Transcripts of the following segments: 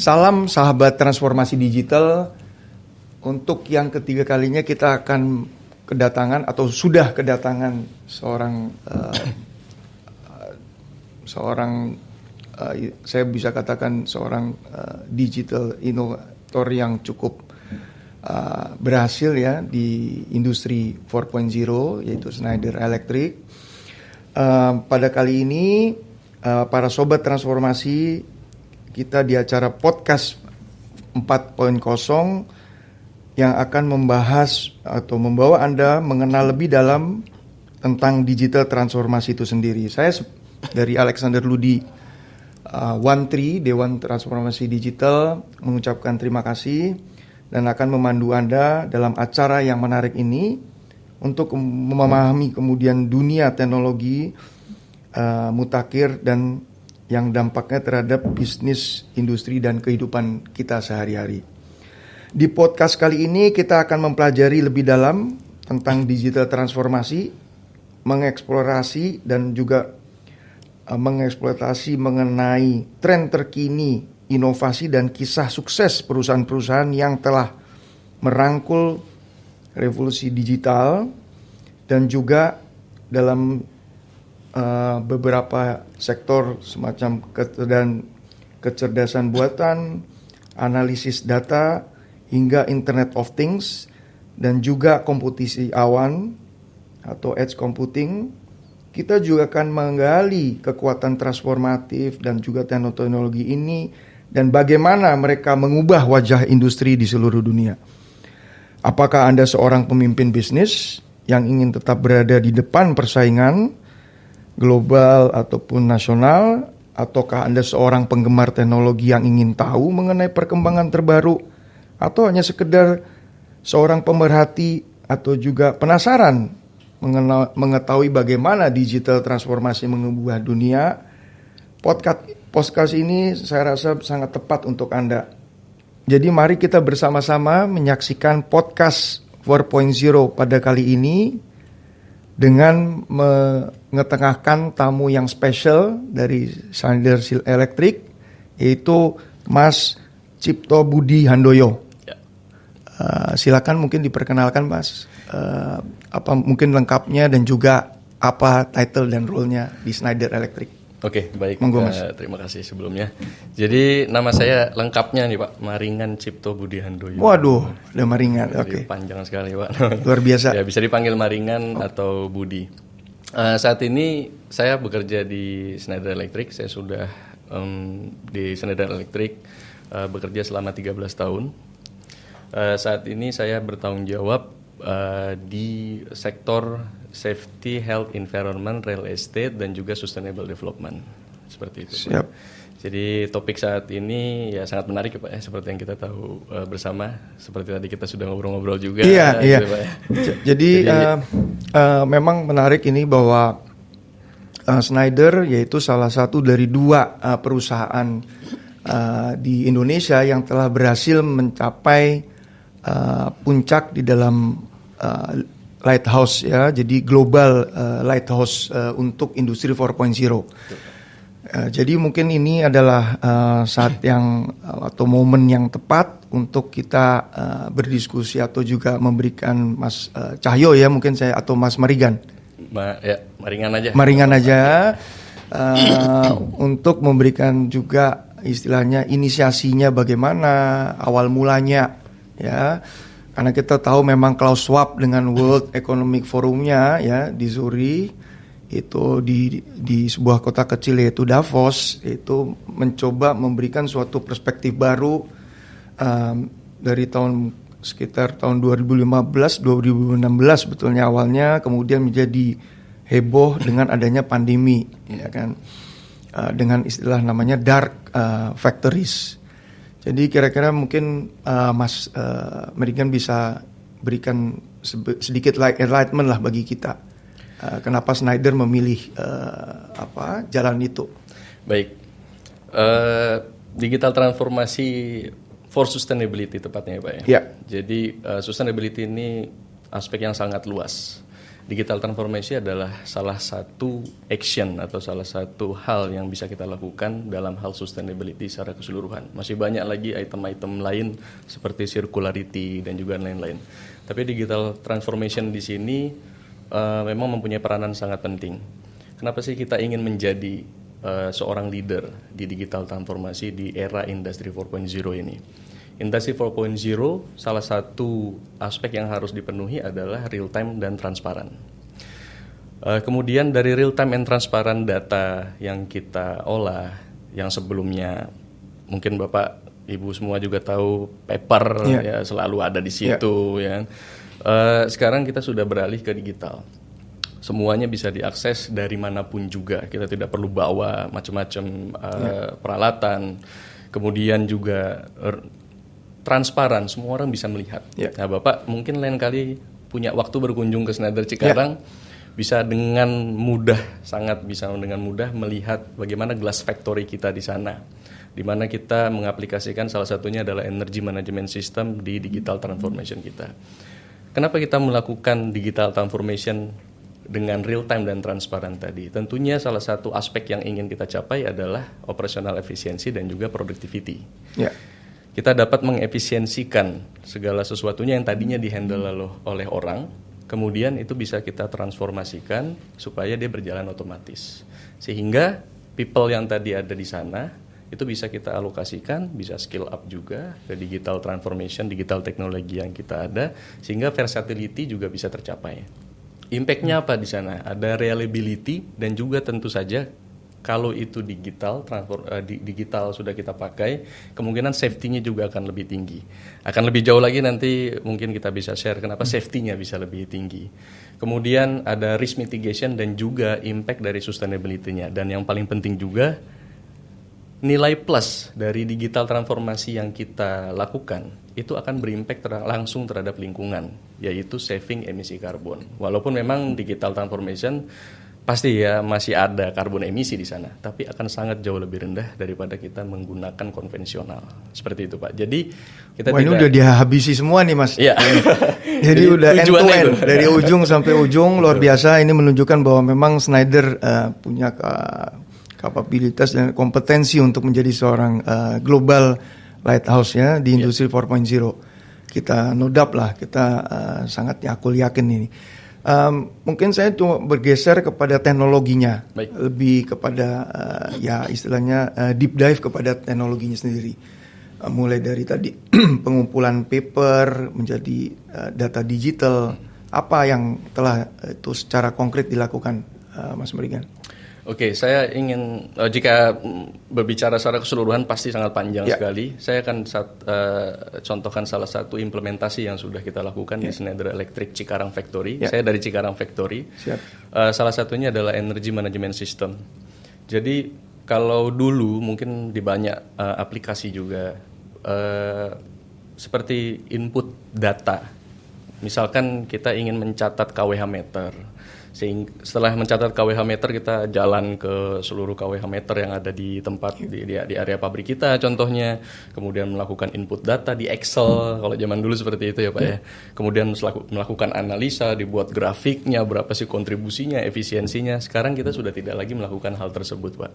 Salam sahabat transformasi digital. Untuk yang ketiga kalinya kita akan kedatangan atau sudah kedatangan seorang saya bisa katakan seorang digital inovator yang cukup berhasil ya di industri 4.0 yaitu Schneider Electric. Pada kali ini para sobat transformasi kita di acara podcast 4.0 yang akan membahas atau membawa Anda mengenal lebih dalam tentang digital transformasi itu sendiri. Saya dari Alexander Ludi One Tree Dewan Transformasi Digital mengucapkan terima kasih dan akan memandu Anda dalam acara yang menarik ini untuk memahami kemudian dunia teknologi mutakhir dan yang dampaknya terhadap bisnis, industri, dan kehidupan kita sehari-hari. Di podcast kali ini kita akan mempelajari lebih dalam tentang digital transformasi, mengeksplorasi dan juga mengeksploitasi mengenai tren terkini, inovasi dan kisah sukses perusahaan-perusahaan yang telah merangkul revolusi digital dan juga dalam beberapa sektor semacam kecerdasan buatan, analisis data, hingga Internet of Things dan juga komputasi awan atau edge computing. Kita juga akan menggali kekuatan transformatif dan juga teknologi ini dan bagaimana mereka mengubah wajah industri di seluruh dunia. Apakah Anda seorang pemimpin bisnis yang ingin tetap berada di depan persaingan global ataupun nasional, ataukah Anda seorang penggemar teknologi yang ingin tahu mengenai perkembangan terbaru, atau hanya sekedar seorang pemerhati atau juga penasaran mengetahui bagaimana digital transformasi mengubah dunia? Podcast ini saya rasa sangat tepat untuk Anda. Jadi mari kita bersama-sama menyaksikan podcast 4.0 pada kali ini dengan mengetengahkan tamu yang spesial dari Schneider Electric, yaitu Mas Cipto Budi Handoyo. Silakan mungkin diperkenalkan Mas, apa mungkin lengkapnya dan juga apa title dan role-nya di Schneider Electric. Oke, baik. Monggo, Mas. Terima kasih sebelumnya. Jadi nama saya lengkapnya nih Pak, Maringan Cipto Budi Handoyo. Waduh, udah Maringan. Oke. Panjang sekali Pak. Luar biasa. Ya, bisa dipanggil Maringan atau Budi. Saat ini saya bekerja di Schneider Electric. Saya sudah di Schneider Electric bekerja selama 13 tahun. Saat ini saya bertanggung jawab di sektor safety, health, environment, real estate, dan juga sustainable development. Seperti itu. Siap. Pak. Jadi topik saat ini ya sangat menarik ya Pak ya, seperti yang kita tahu bersama. Seperti tadi kita sudah ngobrol-ngobrol juga. Iya, iya. Pak, ya. Jadi memang menarik ini bahwa Schneider yaitu salah satu dari dua perusahaan di Indonesia yang telah berhasil mencapai puncak di dalam lighthouse ya, jadi global lighthouse untuk industri 4.0. Jadi mungkin ini adalah saat yang atau momen yang tepat untuk kita berdiskusi atau juga memberikan Mas Cahyo ya mungkin saya atau Mas Marigan. Maringan aja. Maringan aja untuk memberikan juga istilahnya inisiasinya bagaimana awal mulanya ya. Karena kita tahu memang Klaus Schwab dengan World Economic Forumnya ya di Zurich itu di sebuah kota kecil yaitu Davos itu mencoba memberikan suatu perspektif baru dari sekitar tahun 2015-2016 betulnya awalnya, kemudian menjadi heboh dengan adanya pandemi ya kan, dengan istilah namanya dark factories. Jadi kira-kira mungkin Mas Marigan bisa berikan sedikit enlightenment lah bagi kita. Kenapa Schneider memilih jalan itu? Baik, digital transformasi for sustainability tepatnya ya Pak ya. Ya. Jadi sustainability ini aspek yang sangat luas. Digital transformation adalah salah satu action atau salah satu hal yang bisa kita lakukan dalam hal sustainability secara keseluruhan. Masih banyak lagi item-item lain seperti circularity dan juga lain-lain. Tapi digital transformation di sini memang mempunyai peranan sangat penting. Kenapa sih kita ingin menjadi seorang leader di digital transformasi di era industri 4.0 ini? Industri 4.0 salah satu aspek yang harus dipenuhi adalah real time dan transparan. Kemudian dari real time and transparan data yang kita olah, yang sebelumnya mungkin Bapak Ibu semua juga tahu paper ya selalu ada di situ ya. Sekarang kita sudah beralih ke digital. Semuanya bisa diakses dari manapun juga. Kita tidak perlu bawa macam-macam peralatan. Kemudian juga transparan, semua orang bisa melihat. Nah, Bapak mungkin lain kali punya waktu berkunjung ke Schneider Cikarang, bisa dengan mudah, sangat bisa dengan mudah melihat bagaimana glass factory kita di sana, di mana kita mengaplikasikan salah satunya adalah energy management system di digital transformation kita. Kenapa kita melakukan digital transformation dengan real time dan transparan tadi? Tentunya salah satu aspek yang ingin kita capai adalah operational efficiency dan juga productivity. Kita dapat mengefisiensikan segala sesuatunya yang tadinya dihandle oleh orang, kemudian itu bisa kita transformasikan supaya dia berjalan otomatis. Sehingga people yang tadi ada di sana, itu bisa kita alokasikan, bisa skill up juga ke digital transformation, digital teknologi yang kita ada, sehingga versatility juga bisa tercapai. Impact-nya apa di sana? Ada reliability dan juga tentu saja kalau itu digital sudah kita pakai, kemungkinan safety-nya juga akan lebih tinggi. Akan lebih jauh lagi nanti mungkin kita bisa share kenapa safety-nya bisa lebih tinggi. Kemudian ada risk mitigation dan juga impact dari sustainability-nya. Dan yang paling penting juga, nilai plus dari digital transformasi yang kita lakukan itu akan berimpact langsung terhadap lingkungan, yaitu saving emisi karbon. Walaupun memang digital transformation pasti ya masih ada karbon emisi di sana, tapi akan sangat jauh lebih rendah daripada kita menggunakan konvensional. Seperti itu Pak. Jadi kita ini udah dihabisi semua nih Mas. Iya. Jadi udah end to end dari ujung sampai ujung. Luar biasa. Ini menunjukkan bahwa memang Schneider punya kapabilitas dan kompetensi untuk menjadi seorang global lighthouse ya di industri 4.0. Kita no doubt lah, kita sangat yakin ini. Mungkin saya cuma bergeser kepada teknologinya. Baik. Lebih kepada istilahnya deep dive kepada teknologinya sendiri. Mulai dari tadi pengumpulan paper menjadi data digital. Apa yang telah itu secara konkret dilakukan Mas Merigan? Oke, saya ingin jika berbicara secara keseluruhan pasti sangat panjang sekali. Saya akan contohkan salah satu implementasi yang sudah kita lakukan di Schneider Electric Cikarang Factory. Saya dari Cikarang Factory. Salah satunya adalah energy management system. Jadi kalau dulu mungkin di banyak aplikasi juga seperti input data. Misalkan kita ingin mencatat KWH meter. Setelah mencatat KWH meter, kita jalan ke seluruh KWH meter yang ada di tempat di area pabrik kita contohnya, kemudian melakukan input data di Excel kalau zaman dulu seperti itu ya Pak ya. Kemudian melakukan analisa, dibuat grafiknya, berapa sih kontribusinya, efisiensinya. Sekarang kita sudah tidak lagi melakukan hal tersebut Pak.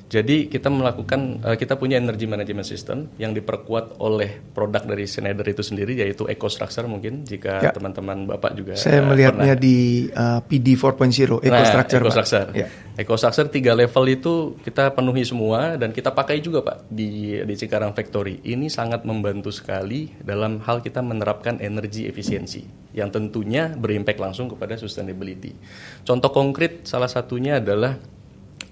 Jadi kita punya energy management system yang diperkuat oleh produk dari Schneider itu sendiri, yaitu EcoStruxure. Mungkin jika teman-teman Bapak juga saya melihatnya di PD 4.0 EcoStruxure. EcoStruxure 3 level itu kita penuhi semua dan kita pakai juga Pak di Cikarang Factory. Ini sangat membantu sekali dalam hal kita menerapkan energi efisiensi yang tentunya berimpact langsung kepada sustainability. Contoh konkret salah satunya adalah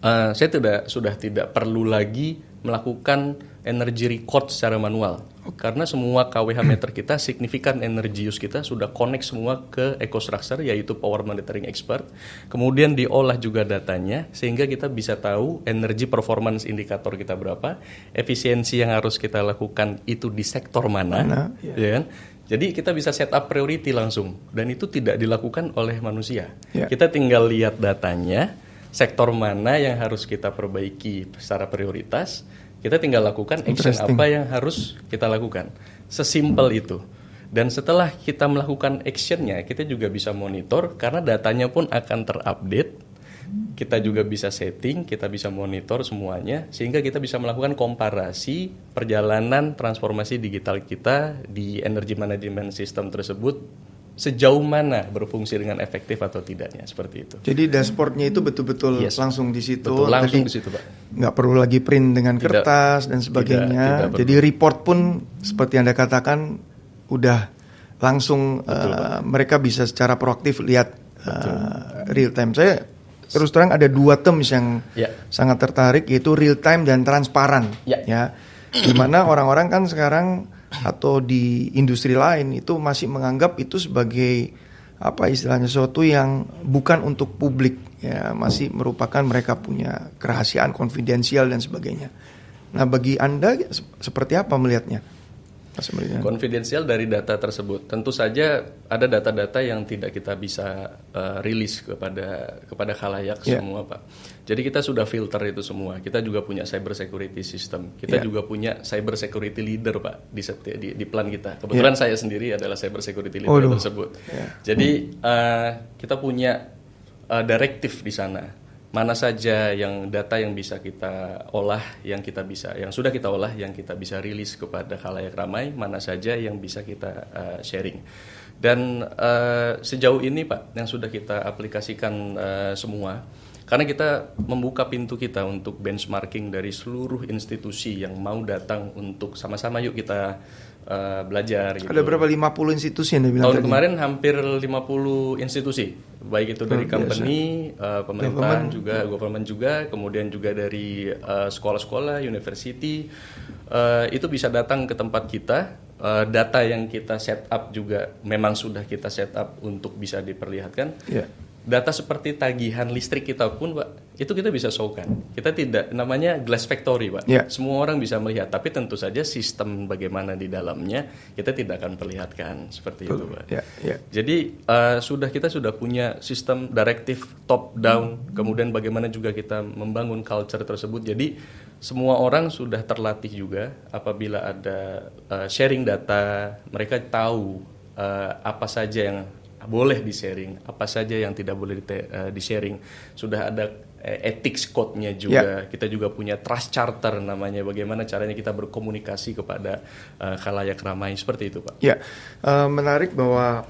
saya sudah tidak perlu lagi melakukan energy record secara manual. Karena semua KWH meter kita, signifikan energy use kita sudah connect semua ke EcoStruxure, yaitu Power Monitoring Expert. Kemudian diolah juga datanya, sehingga kita bisa tahu energy performance indikator kita berapa, efisiensi yang harus kita lakukan itu di sektor mana. Ya kan? Jadi kita bisa set up priority langsung, dan itu tidak dilakukan oleh manusia. Kita tinggal lihat datanya, sektor mana yang harus kita perbaiki secara prioritas, kita tinggal lakukan action apa yang harus kita lakukan. Sesimpel itu. Dan setelah kita melakukan actionnya, kita juga bisa monitor karena datanya pun akan terupdate. Kita juga bisa setting, kita bisa monitor semuanya, sehingga kita bisa melakukan komparasi perjalanan transformasi digital kita di energy management system tersebut, sejauh mana berfungsi dengan efektif atau tidaknya, seperti itu. Jadi dashboardnya itu betul-betul langsung di situ. Betul, langsung di situ, Pak. Nggak perlu lagi print dengan kertas dan sebagainya. Tidak Jadi report pun seperti Anda katakan udah langsung mereka bisa secara proaktif lihat real time. Saya terus terang ada 2 terms yang sangat tertarik, yaitu real time dan transparan. Ya, dimana orang-orang kan sekarang atau di industri lain itu masih menganggap itu sebagai apa istilahnya, sesuatu yang bukan untuk publik, ya, masih merupakan mereka punya kerahasiaan konfidensial dan sebagainya. Nah, bagi Anda seperti apa melihatnya? Konfidensial dari data tersebut, tentu saja ada data-data yang tidak kita bisa rilis kepada khalayak semua, Pak. Jadi kita sudah filter itu semua. Kita juga punya cyber security system. Kita juga punya cyber security leader, Pak, di plan kita. Kebetulan saya sendiri adalah cyber security leader tersebut. Jadi kita punya direktif di sana. Mana saja yang data yang bisa kita olah, yang sudah kita olah, yang kita bisa rilis kepada khalayak ramai, mana saja yang bisa kita sharing. Dan sejauh ini, Pak, yang sudah kita aplikasikan semua, karena kita membuka pintu kita untuk benchmarking dari seluruh institusi yang mau datang untuk sama-sama yuk kita belajar. Gitu. Ada berapa 50 institusi yang dibilang tahun tadi? Kemarin hampir 50 institusi, baik itu dari company, pemerintahan juga, government juga, kemudian juga dari sekolah-sekolah, university, itu bisa datang ke tempat kita. Data yang kita set up juga memang sudah kita set up untuk bisa diperlihatkan. Data seperti tagihan listrik kita pun, Pak, itu kita bisa show-kan. Kita tidak, namanya glass factory, Pak. Semua orang bisa melihat, tapi tentu saja sistem bagaimana di dalamnya kita tidak akan perlihatkan seperti itu, Pak. Jadi kita sudah punya sistem direktif top down, kemudian bagaimana juga kita membangun culture tersebut. Jadi semua orang sudah terlatih juga apabila ada sharing data, mereka tahu apa saja yang boleh di-sharing, apa saja yang tidak boleh di-sharing. Sudah ada ethics code-nya juga. Kita juga punya trust charter namanya, bagaimana caranya kita berkomunikasi kepada khalayak ramai, seperti itu, Pak. Menarik bahwa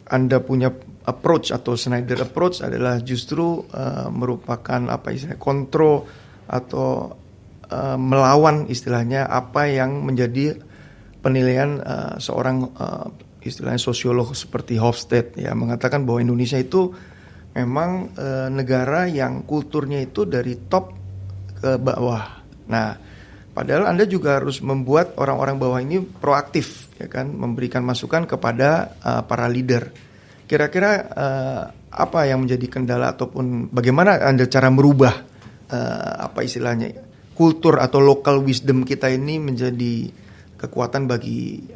Anda punya approach atau Schneider approach adalah justru merupakan apa istilahnya, kontrol atau melawan istilahnya apa yang menjadi penilaian seorang istilahnya sosiolog seperti Hofstede, ya, mengatakan bahwa Indonesia itu memang negara yang kulturnya itu dari top ke bawah. Nah, padahal Anda juga harus membuat orang-orang bawah ini proaktif, ya kan, memberikan masukan kepada para leader. Kira-kira apa yang menjadi kendala ataupun bagaimana Anda cara merubah apa istilahnya kultur atau local wisdom kita ini menjadi kekuatan bagi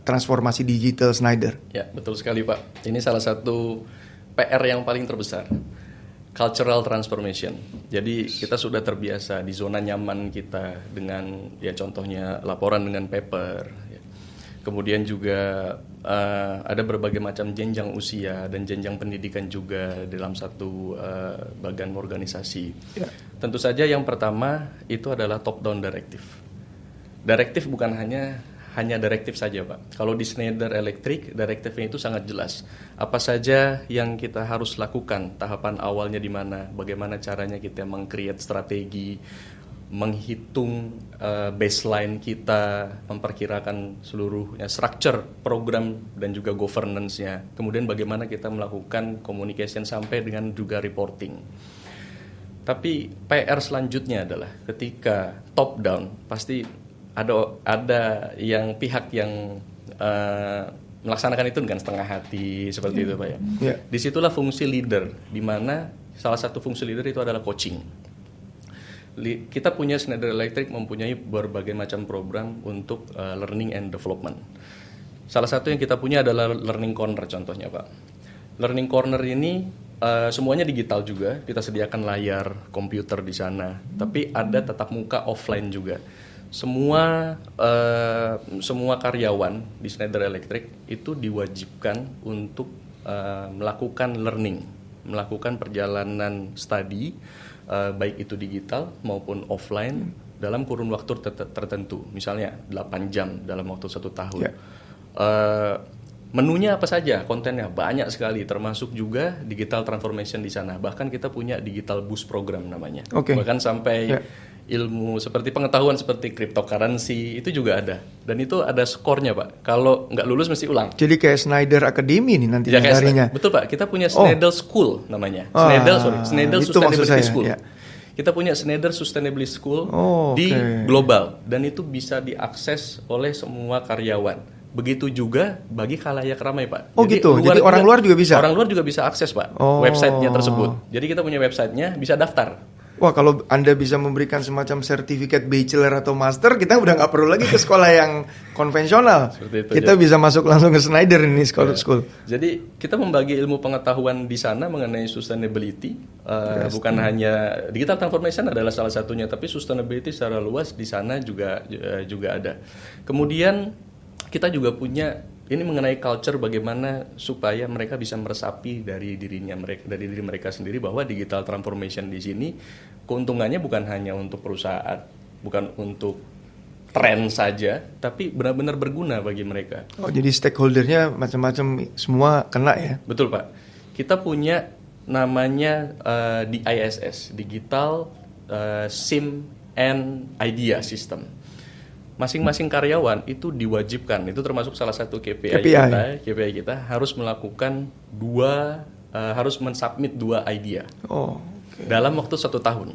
transformasi digital Schneider? Ya, betul sekali, Pak. Ini salah satu PR yang paling terbesar, cultural transformation. Jadi kita sudah terbiasa di zona nyaman kita dengan, ya, contohnya laporan dengan paper. Ya. Kemudian juga ada berbagai macam jenjang usia dan jenjang pendidikan juga dalam satu bagian organisasi. Tentu saja yang pertama itu adalah top down directive. Direktif bukan hanya direktif saja, Pak. Kalau di Schneider Electric, direktifnya itu sangat jelas. Apa saja yang kita harus lakukan, tahapan awalnya di mana, bagaimana caranya kita meng-create strategi, menghitung baseline kita, memperkirakan seluruhnya, structure, program, dan juga governance-nya. Kemudian bagaimana kita melakukan communication sampai dengan juga reporting. Tapi PR selanjutnya adalah ketika top down, pasti ada yang pihak yang melaksanakan itu dengan setengah hati seperti itu, Pak, ya. Disitulah fungsi leader, di mana salah satu fungsi leader itu adalah coaching. Kita punya Schneider Electric mempunyai berbagai macam program untuk learning and development. Salah satu yang kita punya adalah learning corner, contohnya, Pak. Learning corner ini semuanya digital juga, kita sediakan layar komputer di sana, tapi ada tatap muka offline juga. semua karyawan di Schneider Electric itu diwajibkan untuk melakukan learning, melakukan perjalanan studi, baik itu digital maupun offline dalam kurun waktu tertentu, misalnya 8 jam dalam waktu 1 tahun. Menunya apa saja, kontennya banyak sekali, termasuk juga digital transformation di sana. Bahkan kita punya digital boost program namanya. Bahkan sampai ilmu seperti pengetahuan seperti cryptocurrency itu juga ada, dan itu ada skornya Pak. Kalau nggak lulus mesti ulang. Jadi kayak Schneider Academy nih nanti harinya. Betul Pak, kita punya Schneider School namanya. Schneider Sustainability School. Kita punya Schneider Sustainability School di global, dan itu bisa diakses oleh semua karyawan. Begitu juga bagi khalayak ramai Pak. Jadi orang luar juga bisa? Orang luar juga bisa akses Pak, websitenya tersebut. Jadi kita punya websitenya, bisa daftar. Wah, kalau Anda bisa memberikan semacam sertifikat bachelor atau master, kita udah nggak perlu lagi ke sekolah yang konvensional. Itu, kita bisa masuk langsung ke Schneider ini school. Jadi kita membagi ilmu pengetahuan di sana mengenai sustainability. Bukan hanya digital transformation adalah salah satunya, tapi sustainability secara luas di sana juga ada. Kemudian kita juga punya ini mengenai culture, bagaimana supaya mereka bisa meresapi dari diri mereka sendiri bahwa digital transformation di sini keuntungannya bukan hanya untuk perusahaan, bukan untuk tren saja, tapi benar-benar berguna bagi mereka. Jadi stakeholdernya macam-macam semua kena ya? Betul Pak. Kita punya namanya DISS, Digital SIM and Idea System. Masing-masing karyawan itu diwajibkan, itu termasuk salah satu KPI kita harus melakukan harus mensubmit 2 idea dalam waktu 1 tahun.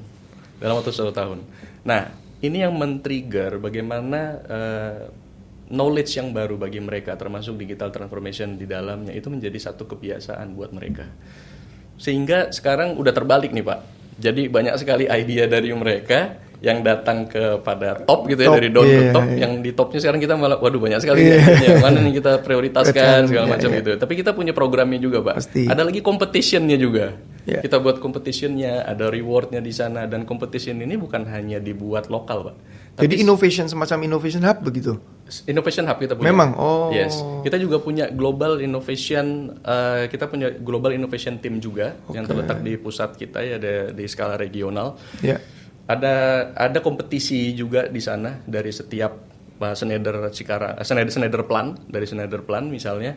Nah, ini yang men-trigger bagaimana knowledge yang baru bagi mereka, termasuk digital transformation di dalamnya, itu menjadi satu kebiasaan buat mereka. Sehingga sekarang udah terbalik nih Pak. Jadi banyak sekali idea dari mereka yang datang kepada top gitu ya, dari down ke top. Yang di topnya sekarang kita malah waduh banyak sekali mana nih kita prioritaskan segala macam gitu. Tapi kita punya programnya juga Pak. Pasti. Ada lagi competitionnya juga. Kita buat competitionnya, ada rewardnya di sana, dan competition ini bukan hanya dibuat lokal Pak. Jadi semacam innovation hub begitu. Innovation hub kita punya. Memang. Yes. Kita juga punya global innovation. Kita punya global innovation team juga yang terletak di pusat kita ya, di skala regional. Ada kompetisi juga di sana dari setiap Schneider Plan misalnya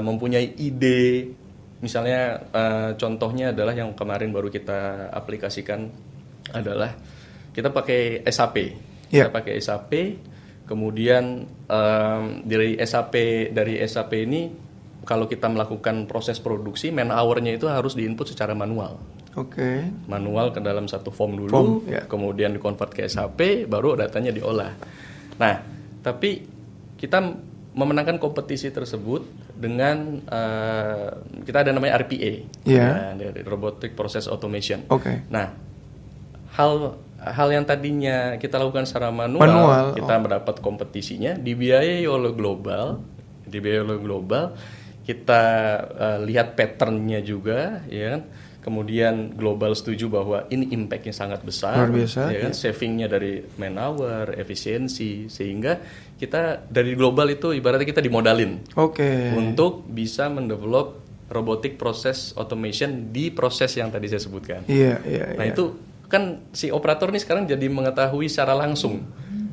mempunyai ide, misalnya contohnya adalah yang kemarin baru kita aplikasikan adalah kita pakai SAP. Kita pakai SAP, kemudian dari SAP ini kalau kita melakukan proses produksi, man hour-nya itu harus diinput secara manual. Manual ke dalam satu form dulu, kemudian dikonvert ke SAP, baru datanya diolah. Nah, tapi kita memenangkan kompetisi tersebut dengan kita ada namanya RPA, dari Robotic Process Automation. Nah, hal yang tadinya kita lakukan secara manual. Kita mendapat kompetisinya, dibiayai oleh global. Kita lihat patternnya juga, ya kan? Kemudian global setuju bahwa ini impact-nya sangat besar, ya kan? Saving-nya dari man hour, efisiensi, sehingga kita dari global itu ibaratnya kita dimodalin untuk bisa mendevelop robotic process automation di proses yang tadi saya sebutkan. Nah itu kan si operator nih sekarang jadi mengetahui secara langsung,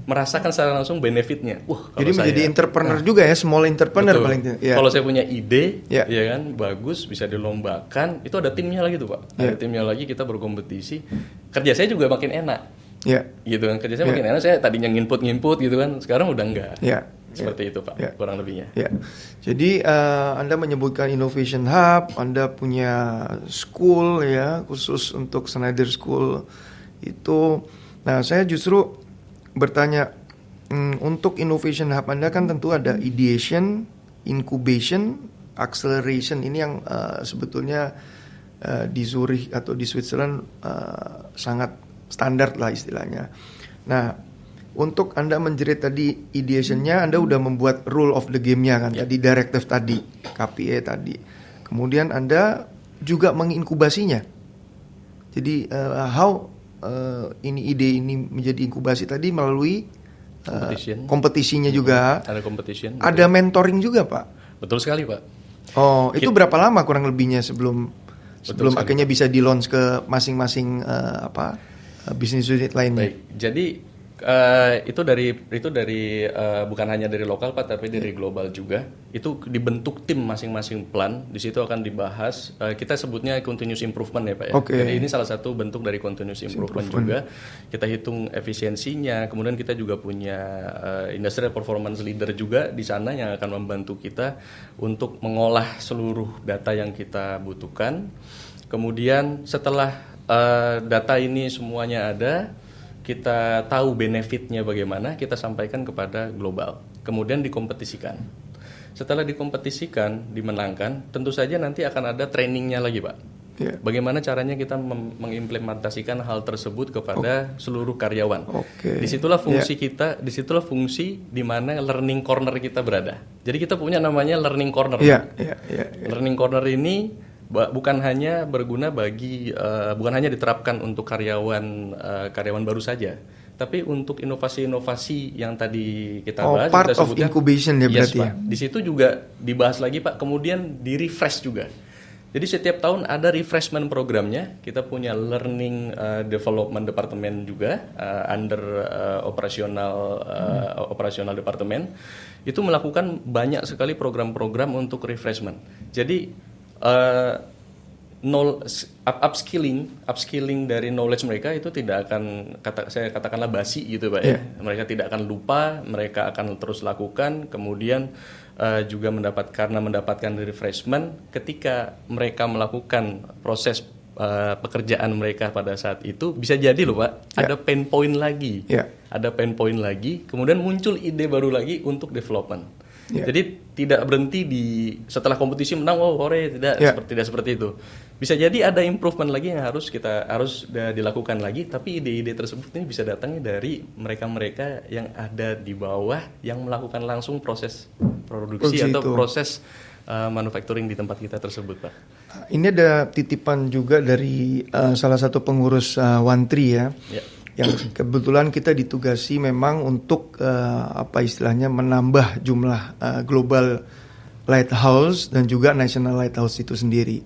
merasakan secara langsung benefitnya. Jadi menjadi entrepreneur juga ya, small entrepreneur paling tidak. Kalau saya punya ide, ya kan, bagus, bisa dilombakan, itu ada timnya lagi tuh Pak. Ada timnya lagi, kita berkompetisi. Kerja saya juga makin enak. Gitu kan, kerja saya makin enak. Saya tadinya nginput gitu kan, sekarang udah enggak. Seperti itu Pak, kurang lebihnya. Jadi Anda menyebutkan Innovation Hub, Anda punya school ya, khusus untuk Schneider School itu. Nah, saya justru bertanya, untuk Innovation Hub Anda kan tentu ada ideation, incubation, acceleration. Ini yang sebetulnya di Zurich atau di Switzerland sangat standar lah istilahnya. Nah, untuk Anda menjerit tadi ideation-nya, Anda udah membuat rule of the game-nya kan, tadi directive tadi, KPI tadi. Kemudian Anda juga menginkubasinya. Jadi how ini ide ini menjadi inkubasi tadi melalui kompetisinya juga. Ada competition. Ada mentoring juga, Pak. Betul sekali, Pak. Oh, itu berapa lama kurang lebihnya sebelum akhirnya bisa di-launch ke masing-masing bisnis unit lainnya? Baik. Jadi itu dari bukan hanya dari lokal Pak, tapi dari global juga. Itu dibentuk tim masing-masing plan. Di situ akan dibahas. Kita sebutnya continuous improvement ya Pak ya. Okay. Jadi ini salah satu bentuk dari continuous improvement juga. Kita hitung efisiensinya. Kemudian kita juga punya industrial performance leader juga di sana yang akan membantu kita untuk mengolah seluruh data yang kita butuhkan. Kemudian setelah data ini semuanya ada, kita tahu benefitnya bagaimana, kita sampaikan kepada global. Kemudian dikompetisikan. Setelah dikompetisikan, dimenangkan, tentu saja nanti akan ada trainingnya lagi, Pak. Yeah. Bagaimana caranya kita mengimplementasikan hal tersebut kepada seluruh karyawan. Okay. Disitulah fungsi kita, disitulah fungsi di mana learning corner kita berada. Jadi kita punya namanya learning corner. Learning corner ini bukan hanya berguna bagi bukan hanya diterapkan untuk karyawan baru saja, tapi untuk inovasi-inovasi yang tadi kita bahas. Part of incubation ya berarti. Pak. Di situ juga dibahas lagi Pak, kemudian di refresh juga. Jadi setiap tahun ada refreshment programnya. Kita punya learning development department juga under operasional department. Itu melakukan banyak sekali program-program untuk refreshment. Jadi upskilling dari knowledge mereka itu tidak akan saya katakanlah basi gitu Pak ya. Mereka tidak akan lupa, mereka akan terus lakukan. Kemudian juga mendapatkan refreshment ketika mereka melakukan proses pekerjaan mereka pada saat itu. Bisa jadi loh Pak, ada pain point lagi. Ada pain point lagi, kemudian muncul ide baru lagi untuk development. Jadi tidak berhenti setelah kompetisi menang tidak seperti itu. Bisa jadi ada improvement lagi yang harus dilakukan lagi, tapi ide-ide tersebut ini bisa datangnya dari mereka-mereka yang ada di bawah yang melakukan langsung proses produksi atau proses manufacturing di tempat kita tersebut, Pak. Ini ada titipan juga dari salah satu pengurus One Tree ya. Yang kebetulan kita ditugasi memang untuk istilahnya menambah jumlah global lighthouse dan juga national lighthouse itu sendiri.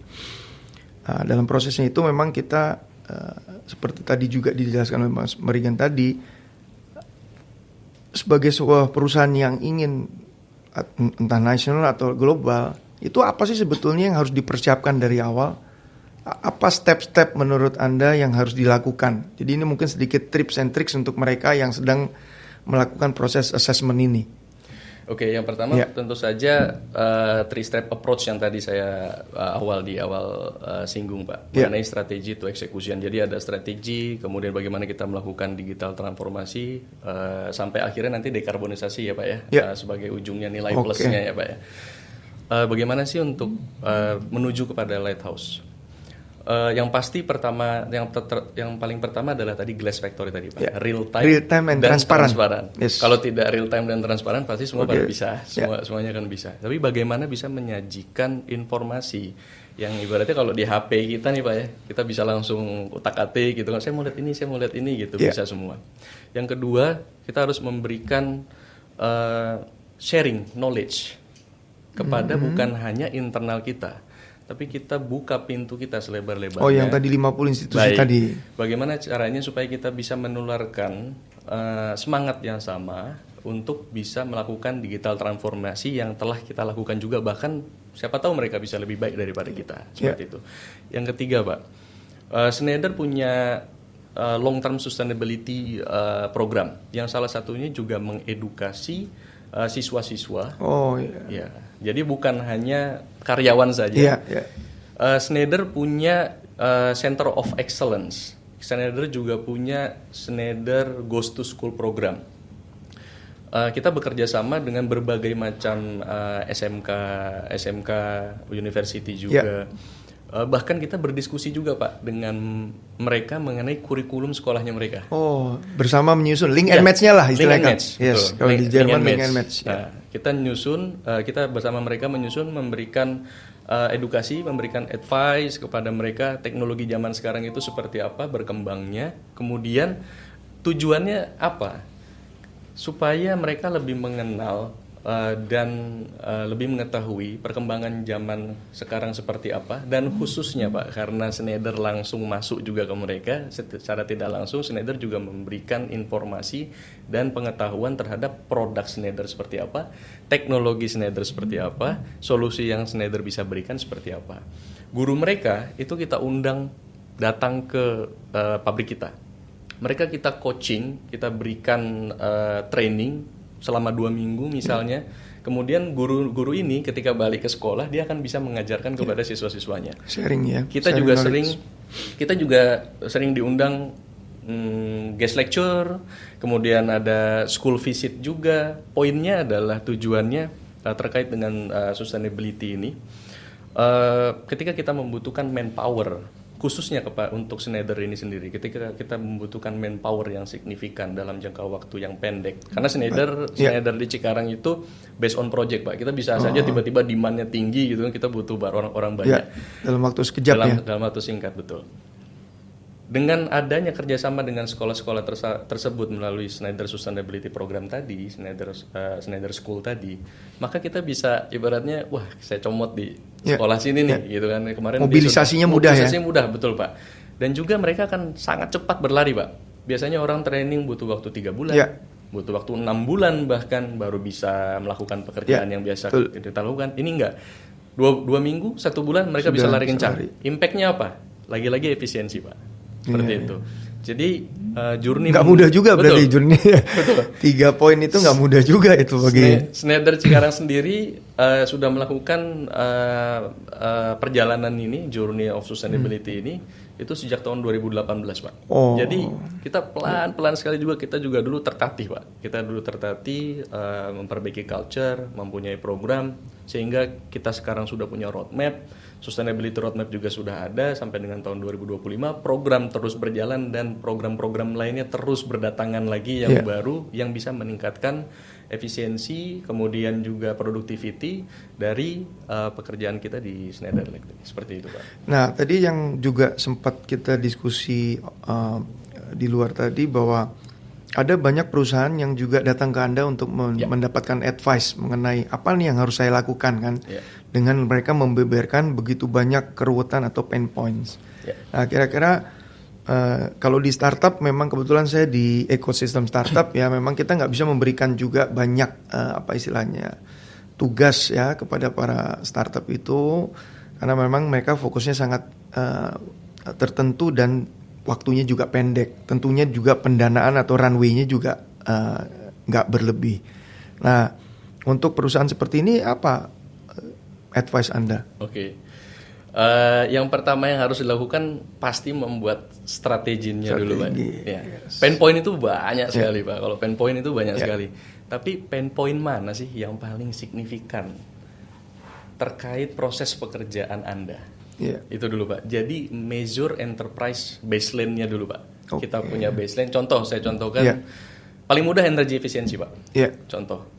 Dalam prosesnya itu memang kita seperti tadi juga dijelaskan oleh Mas Merigan tadi, sebagai sebuah perusahaan yang ingin entah nasional atau global, itu apa sih sebetulnya yang harus dipersiapkan dari awal? Apa step-step menurut Anda yang harus dilakukan? Jadi ini mungkin sedikit tips and tricks untuk mereka yang sedang melakukan proses assessment ini. Oke, yang pertama tentu saja 3-step approach yang tadi saya awal singgung Pak, mengenai strategi to execution. Jadi ada strategi, kemudian bagaimana kita melakukan digital transformasi sampai akhirnya nanti dekarbonisasi ya Pak ya, sebagai ujungnya nilai plusnya ya Pak ya. Bagaimana sih untuk menuju kepada lighthouse? Yang pasti pertama, yang paling pertama adalah tadi glass factory tadi Pak, real time dan transparan. Yes. Kalau tidak real time dan transparan pasti semua pada bisa, semuanya akan bisa. Tapi bagaimana bisa menyajikan informasi yang ibaratnya kalau di HP kita nih Pak ya, kita bisa langsung utak-atik gitu kan, saya mau lihat ini gitu, bisa semua. Yang kedua, kita harus memberikan sharing knowledge kepada bukan hanya internal kita, tapi kita buka pintu kita selebar-lebarnya. Oh, yang tadi 50 institusi tadi. Bagaimana caranya supaya kita bisa menularkan semangat yang sama untuk bisa melakukan digital transformasi yang telah kita lakukan juga, bahkan siapa tahu mereka bisa lebih baik daripada kita, seperti itu. Yang ketiga, Pak, Schneider punya long term sustainability program yang salah satunya juga mengedukasi siswa-siswa. Jadi bukan hanya karyawan saja. Schneider punya Center of Excellence. Schneider juga punya Schneider Goes to School program. Kita bekerja sama dengan berbagai macam SMK, university juga. Bahkan kita berdiskusi juga Pak dengan mereka mengenai kurikulum sekolahnya mereka. Oh, bersama menyusun link and match-nya lah istilahnya. Link and match, yes, betul. kalau di Jerman link and match. Nah, kita bersama mereka menyusun, memberikan edukasi, memberikan advice kepada mereka teknologi zaman sekarang itu seperti apa berkembangnya. Kemudian tujuannya apa? Supaya mereka lebih mengenal dan lebih mengetahui perkembangan zaman sekarang seperti apa, dan khususnya Pak, karena Schneider langsung masuk juga ke mereka secara tidak langsung, Schneider juga memberikan informasi dan pengetahuan terhadap produk Schneider seperti apa, teknologi Schneider seperti apa, solusi yang Schneider bisa berikan seperti apa. Guru mereka itu kita undang datang ke pabrik kita. Mereka kita coaching, kita berikan training selama 2 minggu misalnya. Kemudian guru-guru ini ketika balik ke sekolah dia akan bisa mengajarkan kepada siswa-siswanya. Sharing ya. Kita juga sering diundang guest lecture, kemudian ada school visit juga. Poinnya adalah tujuannya terkait dengan sustainability ini. Ketika kita membutuhkan manpower khususnya untuk Schneider ini sendiri, ketika kita membutuhkan manpower yang signifikan dalam jangka waktu yang pendek, karena Schneider di Cikarang itu based on project Pak, kita bisa saja tiba-tiba demand-nya tinggi gitu kan, kita butuh orang-orang banyak dalam waktu sekejap dalam waktu singkat, betul. Dengan adanya kerjasama dengan sekolah-sekolah tersebut melalui Schneider Sustainability Program tadi, Schneider School tadi, maka kita bisa ibaratnya, wah saya comot di sekolah sini nih, gitu kan. Kemarin mobilisasinya mudah ya? Mobilisasinya mudah, betul Pak. Dan juga mereka akan sangat cepat berlari Pak. Biasanya orang training butuh waktu 3 bulan, butuh waktu 6 bulan bahkan baru bisa melakukan pekerjaan yang biasa kita lakukan. Ini enggak, 2 minggu, 1 bulan mereka bisa lari kencang. Impact-nya apa? Lagi-lagi efisiensi Pak. Seperti itu. Jadi journey nggak mudah juga berarti journey. 3 poin itu nggak mudah juga itu bagi Schneider Cikarang sendiri sudah melakukan perjalanan ini, Journey of Sustainability ini itu sejak tahun 2018 Pak. Jadi kita pelan-pelan sekali juga, kita juga dulu tertatih Pak. Kita dulu tertatih memperbaiki culture, mempunyai program, sehingga kita sekarang sudah punya roadmap. Sustainability roadmap juga sudah ada sampai dengan tahun 2025. Program terus berjalan dan program-program lainnya terus berdatangan lagi yang baru yang bisa meningkatkan efisiensi, kemudian juga productivity dari pekerjaan kita di Schneider Electric. Seperti itu Pak. Nah tadi yang juga sempat kita diskusi di luar tadi bahwa ada banyak perusahaan yang juga datang ke Anda untuk mendapatkan advice mengenai apa nih yang harus saya lakukan kan. Dengan mereka membeberkan begitu banyak keruwetan atau pain points. Nah kira-kira kalau di startup memang kebetulan saya di ekosistem startup ya, memang kita nggak bisa memberikan juga banyak apa istilahnya tugas ya kepada para startup itu, karena memang mereka fokusnya sangat tertentu dan waktunya juga pendek. Tentunya juga pendanaan atau runway-nya juga nggak berlebih. Nah untuk perusahaan seperti ini apa advice Anda? Yang pertama yang harus dilakukan pasti membuat strateginya dulu Pak. Pain point itu banyak sekali Pak. Kalau pain point itu banyak sekali. Tapi pain point mana sih yang paling signifikan terkait proses pekerjaan Anda? Itu dulu Pak. Jadi measure enterprise baseline-nya dulu Pak. Kita punya baseline. Saya contohkan. Paling mudah energi efisiensi Pak. Contoh.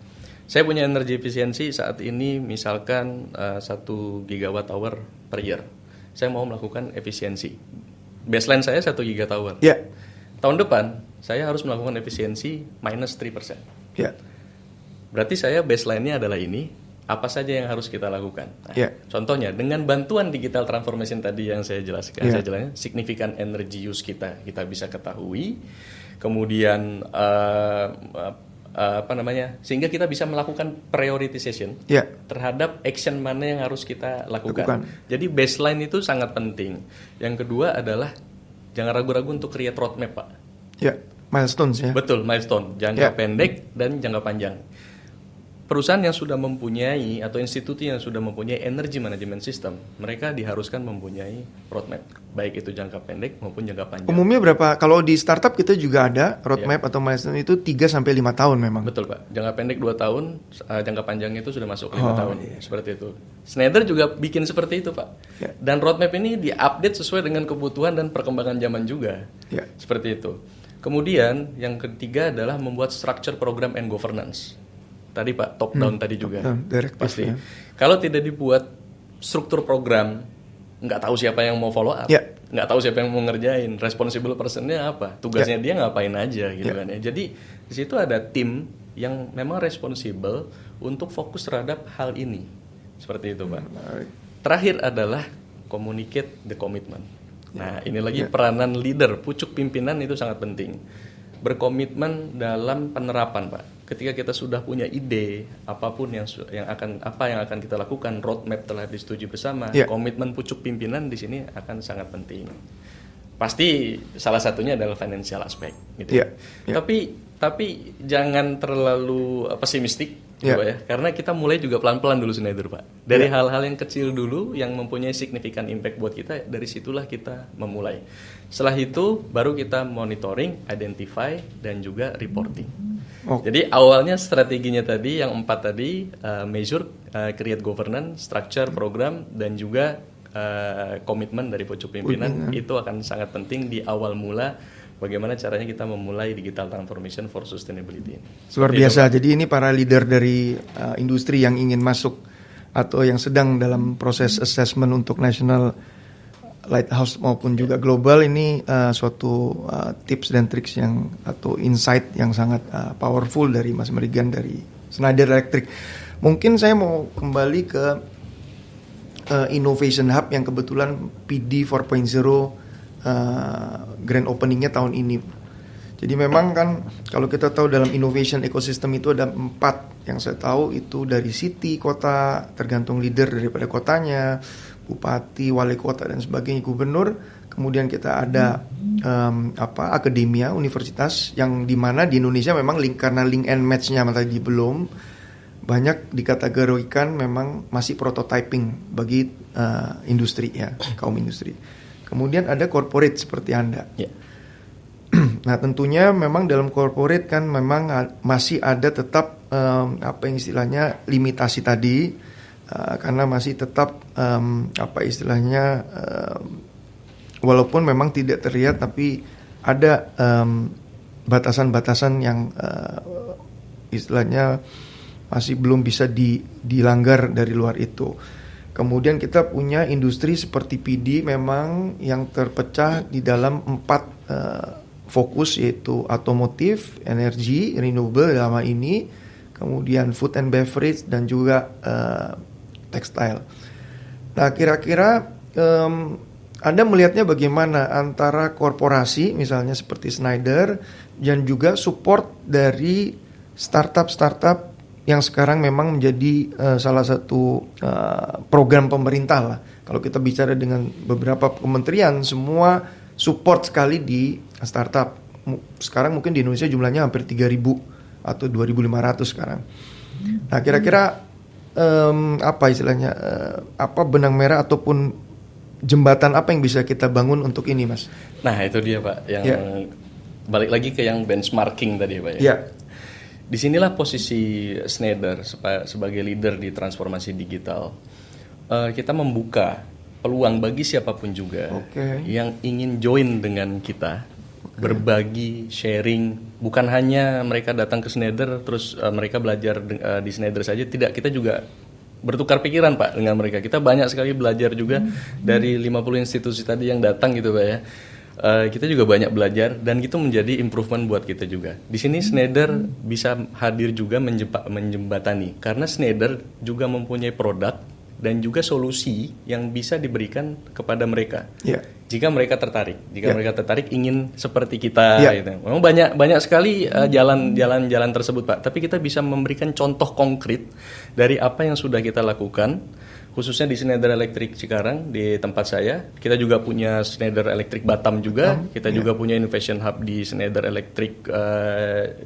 Saya punya energi efisiensi saat ini misalkan 1 gigawatt hour per year. Saya mau melakukan efisiensi. Baseline saya 1 gigawatt hour. Tahun depan saya harus melakukan efisiensi minus 3%. Berarti saya baseline-nya adalah ini. Apa saja yang harus kita lakukan? Contohnya dengan bantuan digital transformation tadi yang saya jelaskan, signifikan energy use kita bisa ketahui. Kemudian sehingga kita bisa melakukan prioritization terhadap action mana yang harus kita lakukan. Jadi baseline itu sangat penting. Yang kedua adalah jangan ragu-ragu untuk create roadmap Pak. Milestones ya. Betul, milestone, jangka pendek dan jangka panjang. perusahaan yang sudah mempunyai atau institusi yang sudah mempunyai energy management system, mereka diharuskan mempunyai roadmap, baik itu jangka pendek maupun jangka panjang. Umumnya berapa? Kalau di startup kita juga ada roadmap atau milestone itu 3 sampai 5 tahun memang. Betul Pak, jangka pendek 2 tahun, jangka panjang itu sudah masuk 5 tahun, seperti itu. Schneider juga bikin seperti itu Pak. Dan roadmap ini diupdate sesuai dengan kebutuhan dan perkembangan zaman juga, seperti itu. Kemudian yang ketiga adalah membuat structure program and governance. Tadi Pak, top down tadi juga. Pasti. Kalau tidak dibuat struktur program, nggak tahu siapa yang mau follow up, nggak tahu siapa yang mau ngerjain, responsible personnya apa, tugasnya dia ngapain aja gitu kan ya. Jadi di situ ada tim yang memang responsible untuk fokus terhadap hal ini, seperti itu Pak. Terakhir adalah communicate the commitment. Nah ini lagi peranan leader, pucuk pimpinan itu sangat penting. Berkomitmen dalam penerapan Pak. Ketika kita sudah punya ide apapun yang akan kita lakukan, roadmap telah disetujui bersama, komitmen pucuk pimpinan di sini akan sangat penting. Pasti salah satunya adalah financial aspect gitu. Tapi jangan terlalu pesimistik gitu ya, karena kita mulai juga pelan-pelan dulu Schneider Pak. Dari hal-hal yang kecil dulu yang mempunyai signifikan impact buat kita, dari situlah kita memulai. Setelah itu baru kita monitoring, identify dan juga reporting. Jadi awalnya strateginya tadi yang 4 tadi, measure, create governance, structure, program dan juga komitmen dari pucuk pimpinan itu akan sangat penting di awal mula. Bagaimana caranya kita memulai digital transformation for sustainability. Luar biasa. Jadi ini para leader dari industri yang ingin masuk atau yang sedang dalam proses assessment untuk national lighthouse maupun juga global, ini suatu tips dan triks yang atau insight yang sangat powerful dari Mas Merigan dari Schneider Electric. Mungkin saya mau kembali ke Innovation Hub yang kebetulan PD 4.0 grand openingnya tahun ini. Jadi memang kan kalau kita tahu dalam innovation ecosystem itu ada 4 yang saya tahu, itu dari city, kota, tergantung leader daripada kotanya, bupati, wali kota dan sebagainya, gubernur. Kemudian kita ada akademia, universitas, yang dimana di Indonesia memang karena link and match-nya tadi belum banyak dikategorikan, memang masih prototyping bagi industri ya, kaum industri. Kemudian ada corporate seperti Anda. Nah tentunya memang dalam corporate kan memang masih ada tetap apa yang istilahnya limitasi tadi, karena masih tetap walaupun memang tidak terlihat tapi ada batasan-batasan yang istilahnya masih belum bisa dilanggar dari luar itu. Kemudian kita punya industri seperti PD memang yang terpecah di dalam 4 fokus, yaitu otomotif, energi, renewable dalam hal ini, kemudian food and beverage dan juga tekstil. Nah kira-kira Anda melihatnya bagaimana antara korporasi misalnya seperti Schneider dan juga support dari startup yang sekarang memang menjadi salah satu program pemerintah lah. Kalau kita bicara dengan beberapa kementerian, semua support sekali di startup. Sekarang mungkin di Indonesia jumlahnya hampir 3.000 atau 2.500 sekarang. Nah kira-kira apa istilahnya, apa benang merah ataupun jembatan apa yang bisa kita bangun untuk ini, Mas? Nah itu dia Pak, yang balik lagi ke yang benchmarking tadi Pak ya. Disinilah posisi Schneider sebagai leader di transformasi digital. Kita membuka peluang bagi siapapun juga yang ingin join dengan kita, berbagi, sharing. Bukan hanya mereka datang ke Schneider terus mereka belajar di Schneider saja. Tidak, kita juga bertukar pikiran Pak dengan mereka. Kita banyak sekali belajar juga dari 50 institusi tadi yang datang gitu Pak ya. Kita juga banyak belajar dan itu menjadi improvement buat kita juga. Di sini Schneider bisa hadir juga menjembatani, karena Schneider juga mempunyai produk dan juga solusi yang bisa diberikan kepada mereka. Jika mereka tertarik ingin seperti kita gitu. Memang banyak sekali jalan tersebut Pak, tapi kita bisa memberikan contoh konkret dari apa yang sudah kita lakukan khususnya di Schneider Electric Cikarang di tempat saya. Kita juga punya Schneider Electric Batam juga. Kita juga punya Innovation Hub di Schneider Electric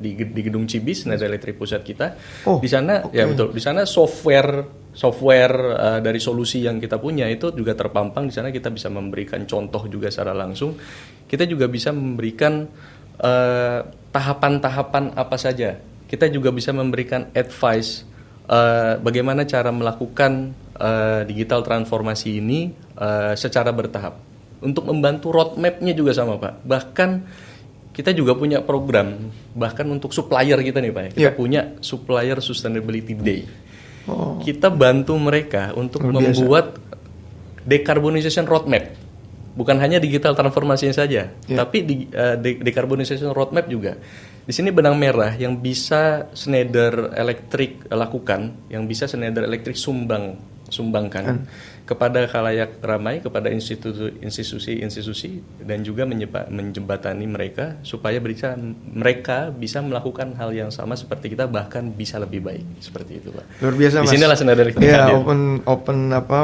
di Gedung Cibis, Schneider Electric pusat kita. Di sana ya betul. Di sana software dari solusi yang kita punya itu juga terpampang. Di sana kita bisa memberikan contoh juga secara langsung. Kita juga bisa memberikan tahapan-tahapan apa saja. Kita juga bisa memberikan advice bagaimana cara melakukan digital transformasi ini secara bertahap. Untuk membantu roadmap-nya juga sama Pak. Bahkan kita juga punya program, bahkan untuk supplier kita nih Pak. Kita punya Supplier Sustainability Day. Kita bantu mereka untuk membuat decarbonization roadmap. Bukan hanya digital transformasinya saja, tapi decarbonization roadmap juga. Di sini benang merah yang bisa Schneider Electric lakukan, yang bisa Schneider Electric sumbangkan kepada khalayak ramai, kepada institusi dan juga menjembatani mereka supaya mereka bisa melakukan hal yang sama seperti kita, bahkan bisa lebih baik seperti itu Pak. Luar biasa Mas. Di sinilah Schneider Electric ya, hadir. open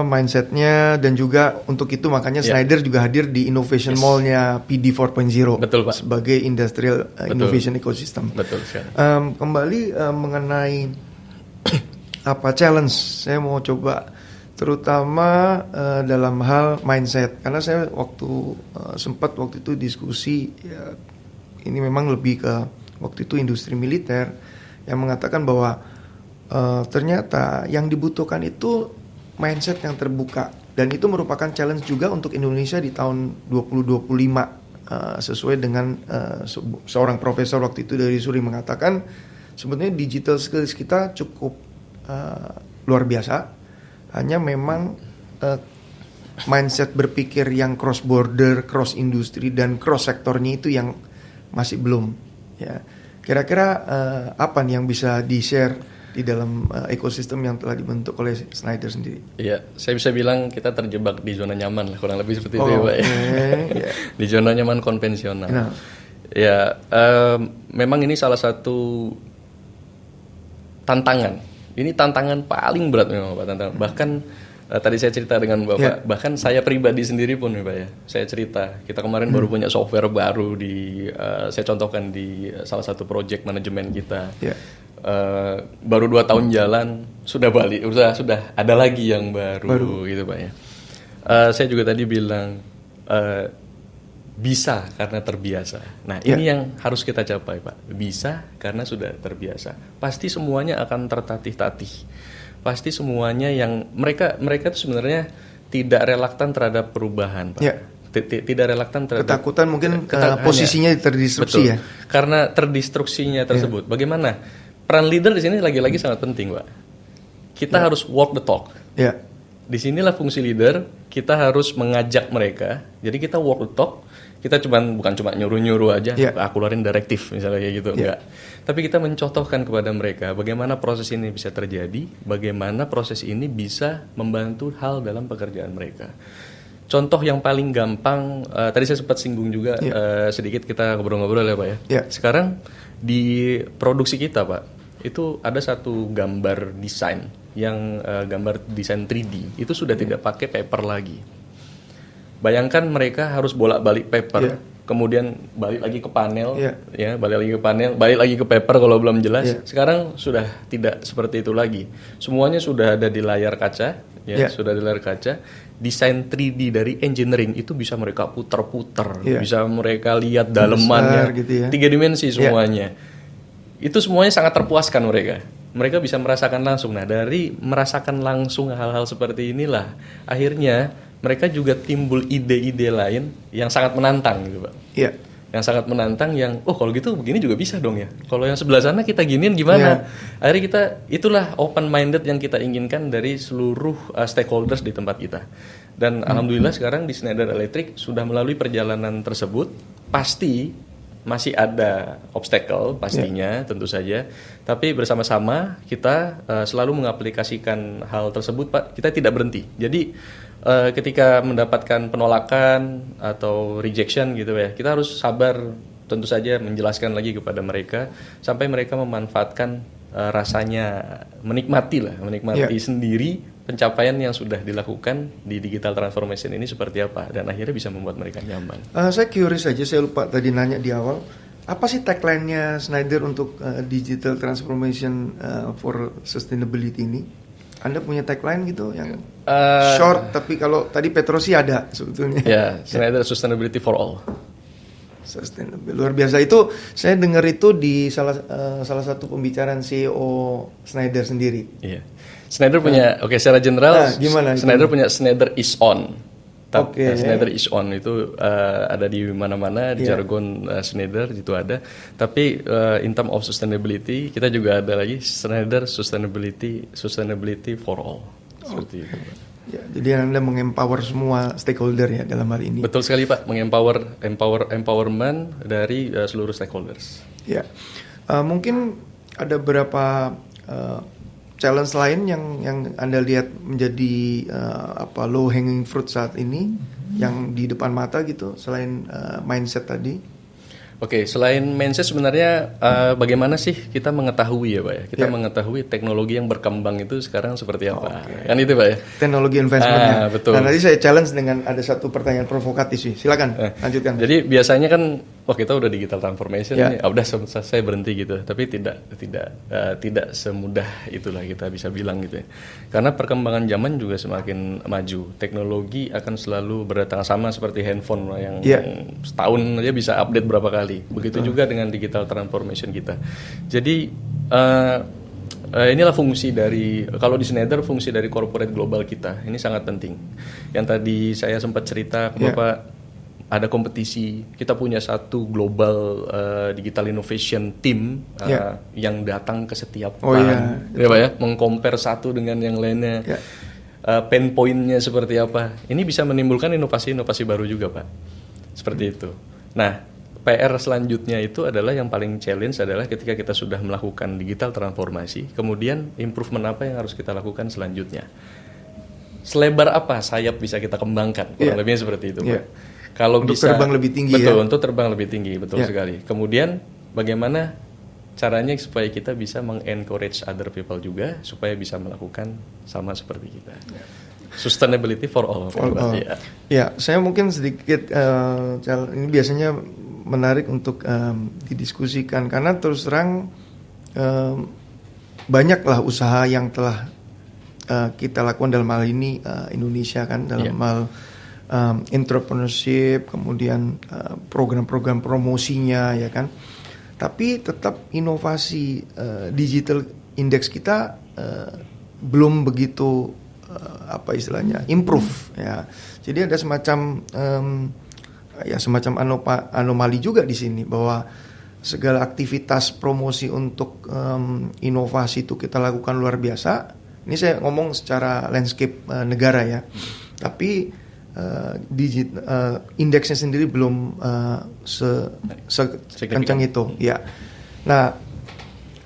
mindsetnya, dan juga untuk itu makanya Schneider juga hadir di Innovation Mall-nya PD 4.0. Betul Pak. Sebagai industrial innovation ecosystem. Betul sekali. Kembali mengenai apa challenge, saya mau coba terutama dalam hal mindset, karena saya sempat waktu itu diskusi ya, ini memang lebih ke waktu itu industri militer yang mengatakan bahwa ternyata yang dibutuhkan itu mindset yang terbuka, dan itu merupakan challenge juga untuk Indonesia di tahun 2025 sesuai dengan seorang profesor waktu itu dari Suri mengatakan sebenarnya digital skills kita cukup luar biasa. Hanya memang mindset berpikir yang cross border, cross industri dan cross sektornya itu yang masih belum. Ya, kira-kira apa nih yang bisa di-share di dalam ekosistem yang telah dibentuk oleh Schneider sendiri? Iya, saya bisa bilang kita terjebak di zona nyaman lah, kurang lebih seperti itu ya Pak. Di zona nyaman konvensional. Ya, memang ini salah satu tantangan. Ini tantangan paling berat memang Pak, tantangan. Bahkan tadi saya cerita dengan Bapak, bahkan saya pribadi sendiri pun Pak ya, saya cerita, kita kemarin baru punya software baru saya contohkan di salah satu project manajemen kita. Baru 2 tahun jalan sudah balik, sudah ada lagi yang baru. Gitu Pak ya. Saya juga tadi bilang bisa karena terbiasa. Nah ini yang harus kita capai Pak. Bisa karena sudah terbiasa. Pasti semuanya akan tertatih-tatih. Pasti semuanya yang mereka itu sebenarnya tidak relaktan terhadap perubahan Pak. Tidak relaktan terhadap ketakutan mungkin posisinya terdisrupsi. Betul. Ya. Karena terdistruksinya tersebut. Bagaimana? Peran leader di sini lagi-lagi sangat penting Pak. Kita harus walk the talk. Di sinilah fungsi leader. Kita harus mengajak mereka. Jadi kita walk the talk. Kita bukan cuma nyuruh-nyuruh aja, aku keluarin direktif misalnya kayak gitu, enggak. Tapi kita mencontohkan kepada mereka bagaimana proses ini bisa terjadi, bagaimana proses ini bisa membantu hal dalam pekerjaan mereka. Contoh yang paling gampang, tadi saya sempat singgung juga sedikit, kita ngobrol-ngobrol ya Pak ya. Sekarang di produksi kita Pak, itu ada satu gambar desain, yang gambar desain 3D, itu sudah tidak pakai paper lagi. Bayangkan mereka harus bolak-balik paper, kemudian balik lagi ke panel, balik lagi ke paper kalau belum jelas. Sekarang sudah tidak seperti itu lagi. Semuanya sudah ada di layar kaca, sudah di layar kaca. Desain 3D dari engineering itu bisa mereka putar-putar, bisa mereka lihat dalemannya, besar, 3 dimensi semuanya. Itu semuanya sangat terpuaskan mereka. Mereka bisa merasakan langsung. Nah, dari merasakan langsung hal-hal seperti inilah akhirnya mereka juga timbul ide-ide lain yang sangat menantang gitu Pak. Yang sangat menantang, yang kalau gitu begini juga bisa dong ya. Kalau yang sebelah sana kita giniin gimana? Akhirnya itulah open minded yang kita inginkan dari seluruh stakeholders di tempat kita. Dan alhamdulillah sekarang di Schneider Electric sudah melalui perjalanan tersebut. Pasti masih ada obstacle pastinya, tentu saja. Tapi bersama-sama kita selalu mengaplikasikan hal tersebut Pak. Kita tidak berhenti. Jadi ketika mendapatkan penolakan atau rejection gitu ya, kita harus sabar, tentu saja menjelaskan lagi kepada mereka sampai mereka memanfaatkan rasanya, menikmati sendiri pencapaian yang sudah dilakukan di digital transformation ini seperti apa dan akhirnya bisa membuat mereka nyaman. Saya curious aja, saya lupa tadi nanya di awal. Apa sih tagline-nya Schneider untuk digital transformation for sustainability ini? Anda punya tagline gitu yang short, tapi kalau tadi Petrosi ada sebetulnya. Ya, Schneider Sustainability for All. Sustainable, luar biasa. Itu saya dengar itu di salah satu pembicaraan CEO Schneider sendiri. Iya. Schneider punya, secara general, gimana Schneider punya Schneider is on. Schneider is on itu ada di mana-mana di jargon Schneider itu ada. Tapi in term of sustainability kita juga ada lagi Schneider Sustainability for All. Seperti itu. Ya, jadi Anda mengempower semua stakeholder ya dalam hal ini. Betul sekali Pak, empowerment dari seluruh stakeholders. Ya, mungkin ada beberapa challenge lain yang Anda lihat menjadi low hanging fruit saat ini yang di depan mata gitu selain mindset tadi. Oke, selain mindset sebenarnya bagaimana sih kita mengetahui ya Pak ya? Kita mengetahui teknologi yang berkembang itu sekarang seperti apa. Kan itu Pak ya? Teknologi investmentnya. Betul. Nah nanti saya challenge dengan ada satu pertanyaan provokatif sih. Silakan lanjutkan. Jadi biasanya kan kita udah digital transformation nih, udah saya berhenti gitu. Tapi tidak semudah itulah kita bisa bilang gitu ya. Karena perkembangan zaman juga semakin maju. Teknologi akan selalu berdatangan sama seperti handphone yang setahun aja bisa update berapa kali. Begitu juga dengan digital transformation kita. Jadi inilah fungsi dari, kalau di Schneider fungsi dari corporate global kita ini sangat penting. Yang tadi saya sempat cerita ke Bapak, ada kompetisi, kita punya satu global digital innovation team yang datang ke setiap tahun, ya Pak ya, mengcompare satu dengan yang lainnya, pain point-nya seperti apa. Ini bisa menimbulkan inovasi-inovasi baru juga Pak, seperti itu. Nah, PR selanjutnya itu adalah yang paling challenge adalah ketika kita sudah melakukan digital transformasi, kemudian improvement apa yang harus kita lakukan selanjutnya. Selebar apa sayap bisa kita kembangkan, kurang lebihnya seperti itu Pak. Kalau untuk bisa terbang lebih tinggi, betul, untuk terbang lebih tinggi, betul sekali. Kemudian bagaimana caranya supaya kita bisa mengencourage other people juga supaya bisa melakukan sama seperti kita. Sustainability for all. Ya, saya mungkin sedikit ini biasanya menarik untuk didiskusikan karena terus terang banyaklah usaha yang telah kita lakukan dalam hal ini Indonesia kan dalam hal entrepreneurship, kemudian program-program promosinya ya kan. Tapi tetap inovasi digital index kita belum begitu istilahnya improve ya. Jadi ada semacam anomali juga di sini bahwa segala aktivitas promosi untuk inovasi itu kita lakukan luar biasa. Ini saya ngomong secara landscape negara ya. Tapi indeksnya sendiri belum sekencang itu ya. Nah,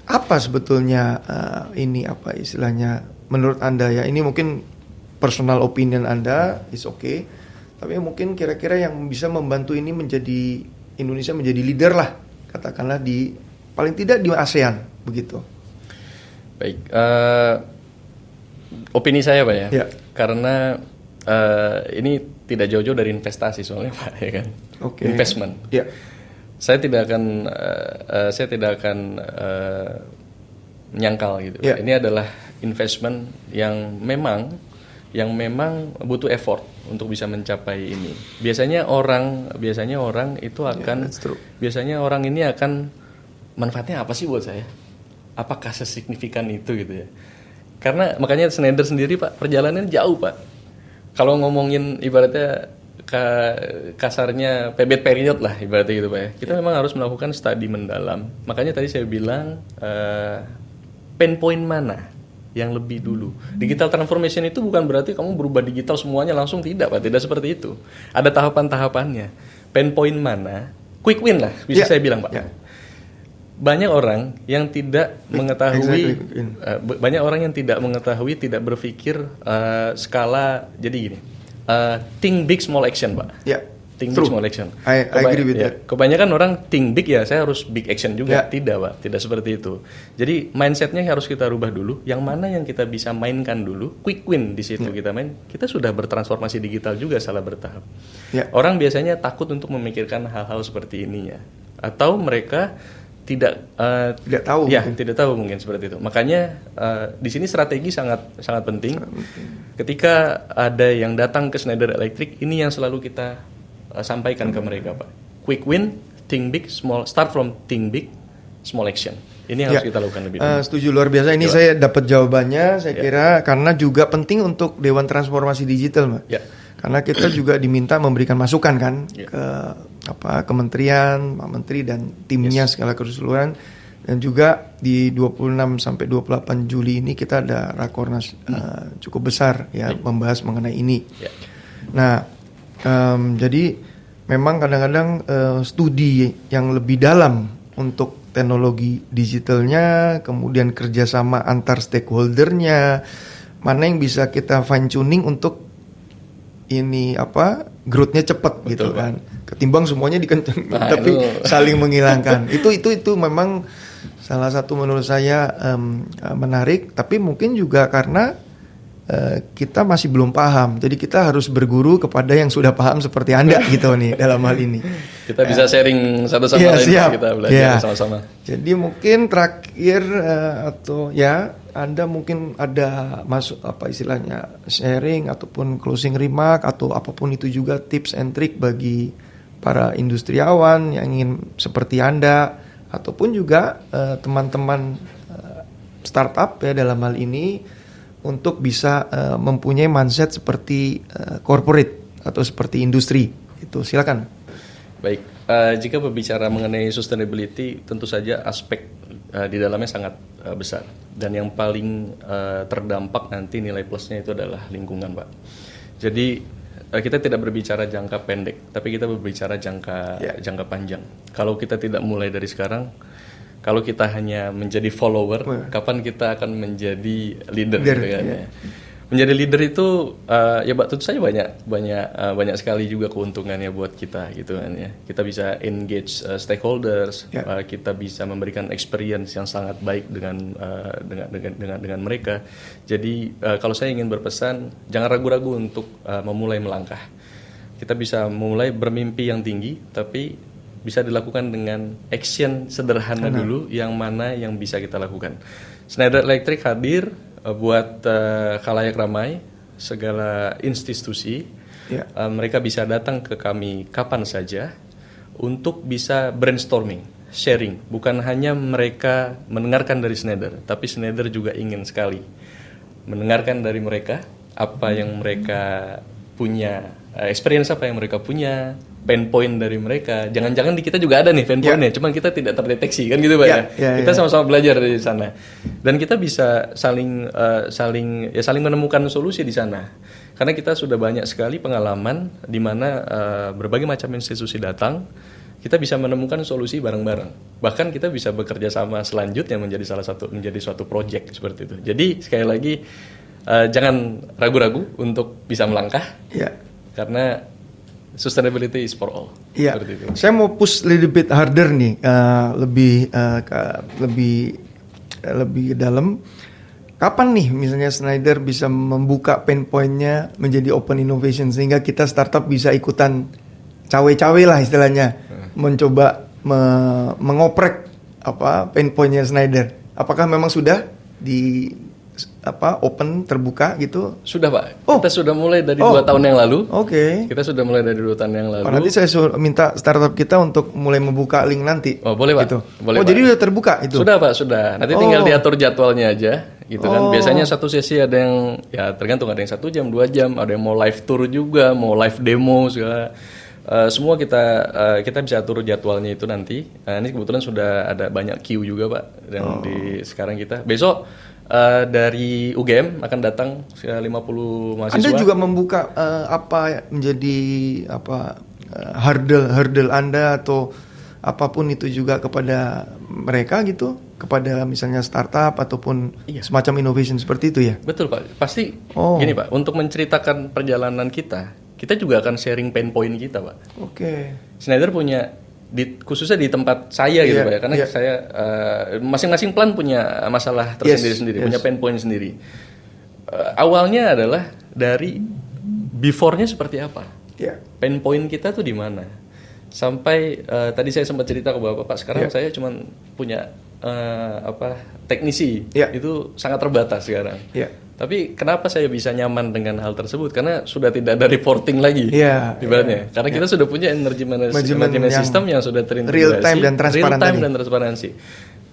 apa sebetulnya apa istilahnya menurut Anda ya? Ini mungkin personal opinion Anda, is okay. Tapi mungkin kira-kira yang bisa membantu ini Indonesia menjadi leader lah, katakanlah paling tidak di ASEAN begitu. Baik, opini saya Pak ya, karena ini tidak jauh-jauh dari investasi soalnya Pak ya kan, investment. Saya tidak akan menyangkal gitu. Ini adalah investment yang memang butuh effort untuk bisa mencapai ini. Biasanya orang itu akan biasanya orang ini akan manfaatnya apa sih buat saya? Apakah sesignifikan itu gitu ya? Karena makanya Schneider sendiri Pak perjalanannya jauh Pak. Kalau ngomongin ibaratnya kasarnya pebet period lah ibaratnya gitu Pak ya. Kita memang harus melakukan studi mendalam. Makanya tadi saya bilang pain point mana yang lebih dulu. Digital transformation itu bukan berarti kamu berubah digital semuanya langsung, tidak Pak, tidak seperti itu. Ada tahapan-tahapannya. Pain point mana? Quick win lah, bisa saya bilang Pak. Banyak orang yang tidak mengetahui, tidak berpikir skala. Jadi gini, think big small action Pak. think big, True. small action. I agree with that. Kebanyakan orang think big ya, saya harus big action juga. Ya. Tidak, Pak. Tidak seperti itu. Jadi mindsetnya harus kita rubah dulu. Yang mana yang kita bisa mainkan dulu, quick win di situ kita main. Kita sudah bertransformasi digital juga salah bertahap. Ya. Orang biasanya takut untuk memikirkan hal-hal seperti ini ya. Atau mereka tidak tahu. Ya, tidak tahu mungkin seperti itu. Makanya di sini strategi sangat penting. Ketika ada yang datang ke Schneider Electric, ini yang selalu kita sampaikan ke mereka, Pak. Quick win, think big, small. Start from think big, small action. Ini yang harus kita lakukan lebih dulu. Setuju, luar biasa. Ini saya dapat jawabannya. Saya kira karena juga penting untuk Dewan Transformasi Digital, Pak. Ya. Karena kita juga diminta memberikan masukan kan ke kementerian, Pak Menteri dan timnya segala keseluruhan. Dan juga di 26 sampai 28 Juli ini kita ada rakornas cukup besar ya membahas mengenai ini. Ya. Nah, jadi memang kadang-kadang studi yang lebih dalam untuk teknologi digitalnya, kemudian kerjasama antar stakeholdernya, mana yang bisa kita fine tuning untuk ini growth-nya cepat gitu kan. Ketimbang semuanya dikencang tapi saling menghilangkan. Itu memang salah satu menurut saya menarik, tapi mungkin juga karena kita masih belum paham. Jadi kita harus berguru kepada yang sudah paham seperti Anda gitu nih dalam hal ini. Kita bisa sharing satu sama lain, siap. kita belajar sama-sama. Jadi mungkin terakhir atau ya Anda mungkin ada masuk sharing ataupun closing remark atau apapun itu juga tips and trick bagi para industriawan yang ingin seperti Anda ataupun juga teman-teman startup ya dalam hal ini untuk bisa mempunyai mindset seperti corporate atau seperti industri. Itu silakan. Baik, jika berbicara mengenai sustainability, tentu saja aspek di dalamnya sangat besar. Dan yang paling terdampak nanti nilai plusnya itu adalah lingkungan, Pak. Jadi kita tidak berbicara jangka pendek, tapi kita berbicara jangka panjang. Kalau kita tidak mulai dari sekarang, kalau kita hanya menjadi follower, kapan kita akan menjadi leader gitu kan ya. Menjadi leader itu ya Pak, tentu saja banyak sekali juga keuntungannya buat kita gitu kan ya. Kita bisa engage stakeholders, kita bisa memberikan experience yang sangat baik dengan mereka. Jadi kalau saya ingin berpesan, jangan ragu-ragu untuk memulai melangkah. Kita bisa mulai bermimpi yang tinggi, tapi bisa dilakukan dengan action sederhana dulu, yang mana yang bisa kita lakukan. Schneider Electric hadir buat khalayak ramai, segala institusi. Mereka bisa datang ke kami kapan saja untuk bisa brainstorming, sharing. Bukan hanya mereka mendengarkan dari Schneider, tapi Schneider juga ingin sekali mendengarkan dari mereka apa yang mereka punya, experience apa yang mereka punya, pain point dari mereka. Jangan-jangan di kita juga ada nih pain point-nya, cuman kita tidak terdeteksi kan gitu Pak ya. Kita sama-sama belajar dari sana. Dan kita bisa saling menemukan solusi di sana. Karena kita sudah banyak sekali pengalaman di mana berbagai macam institusi datang, kita bisa menemukan solusi bareng-bareng. Bahkan kita bisa bekerja sama selanjutnya menjadi suatu project seperti itu. Jadi sekali lagi jangan ragu-ragu untuk bisa melangkah. Karena sustainability is for all. Iya. Saya mau push little bit harder nih, lebih dalam. Kapan nih misalnya Schneider bisa membuka pain point-nya menjadi open innovation sehingga kita startup bisa ikutan cawe-cawe lah istilahnya, mencoba mengoprek pain point-nya Schneider. Apakah memang sudah di open terbuka gitu? Sudah Pak. Kita sudah mulai dari 2 tahun yang lalu. Kita sudah mulai dari 2 tahun yang lalu. Nanti saya minta startup kita untuk mulai membuka link nanti. Boleh Pak. Gitu. Boleh, Pak. Jadi udah terbuka itu? Sudah Pak, sudah. Nanti tinggal diatur jadwalnya aja gitu kan. Biasanya satu sesi ada yang ya tergantung, ada yang 1 jam, 2 jam, ada yang mau live tour juga, mau live demo segala. Semua kita bisa atur jadwalnya itu nanti. Ini kebetulan sudah ada banyak queue juga Pak. Dan sekarang kita besok dari UGM akan datang 50 mahasiswa. Anda juga membuka menjadi hurdle Anda atau apapun itu juga kepada mereka gitu, kepada misalnya startup ataupun semacam innovation seperti itu ya? Betul Pak, pasti gini Pak, untuk menceritakan perjalanan kita kita juga akan sharing pain point kita, Pak. Oke. Schneider punya khususnya di tempat saya gitu, Pak ya, karena saya masing-masing plan punya masalah tersendiri-sendiri, punya pain point sendiri. Awalnya adalah dari before-nya seperti apa, pain point kita tuh di mana, sampai tadi saya sempat cerita ke Bapak, sekarang saya cuma punya teknisi, itu sangat terbatas sekarang. Tapi kenapa saya bisa nyaman dengan hal tersebut? Karena sudah tidak ada reporting lagi, ibaratnya. Karena kita sudah punya energy management system yang sudah terintegrasi, real time dan transparansi.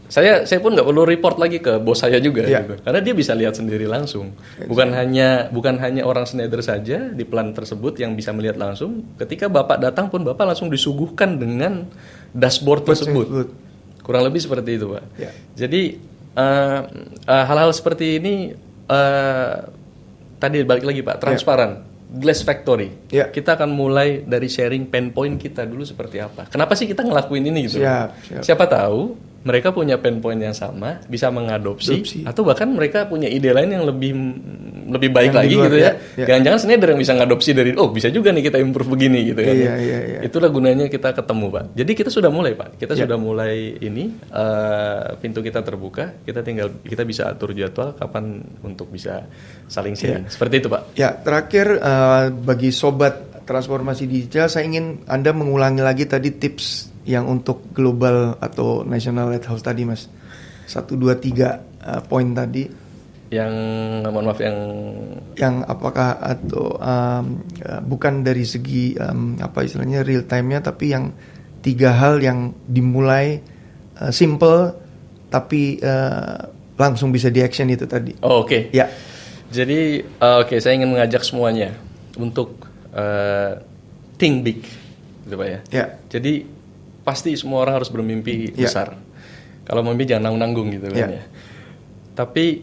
Saya pun nggak perlu report lagi ke bos saya juga, gitu. Karena dia bisa lihat sendiri langsung. Bukan hanya orang Schneider saja di plan tersebut yang bisa melihat langsung. Ketika Bapak datang pun Bapak langsung disuguhkan dengan dashboard tersebut. Kurang lebih seperti itu, Pak. Jadi hal-hal seperti ini tadi balik lagi, Pak, transparan, glass factory. Kita akan mulai dari sharing pain point kita dulu seperti apa. Kenapa sih kita ngelakuin ini gitu? Siapa tahu mereka punya pain point yang sama, bisa mengadopsi, atau bahkan mereka punya ide lain yang lebih baik lagi gitu ya. Jangan-jangan Schneider yang bisa ngadopsi dari bisa juga nih kita improve begini gitu kan. Itulah gunanya kita ketemu, Pak. Jadi kita sudah mulai, Pak. Kita sudah mulai ini, pintu kita terbuka, kita bisa atur jadwal kapan untuk bisa saling sharing. Seperti itu, Pak. Ya, terakhir bagi sobat transformasi digital, saya ingin Anda mengulangi lagi tadi tips yang untuk global atau national lighthouse tadi, Mas. 1, 2, 3 poin tadi. Yang mohon maaf yang apakah atau bukan dari segi apa istilahnya real time-nya, tapi yang 3 hal yang dimulai simple tapi langsung bisa di action itu tadi. Oke. Ya. Jadi saya ingin mengajak semuanya untuk think big, gitu, Pak ya. Jadi pasti semua orang harus bermimpi besar. Kalau mimpi jangan nanggung-nanggung gitu kan ya. Tapi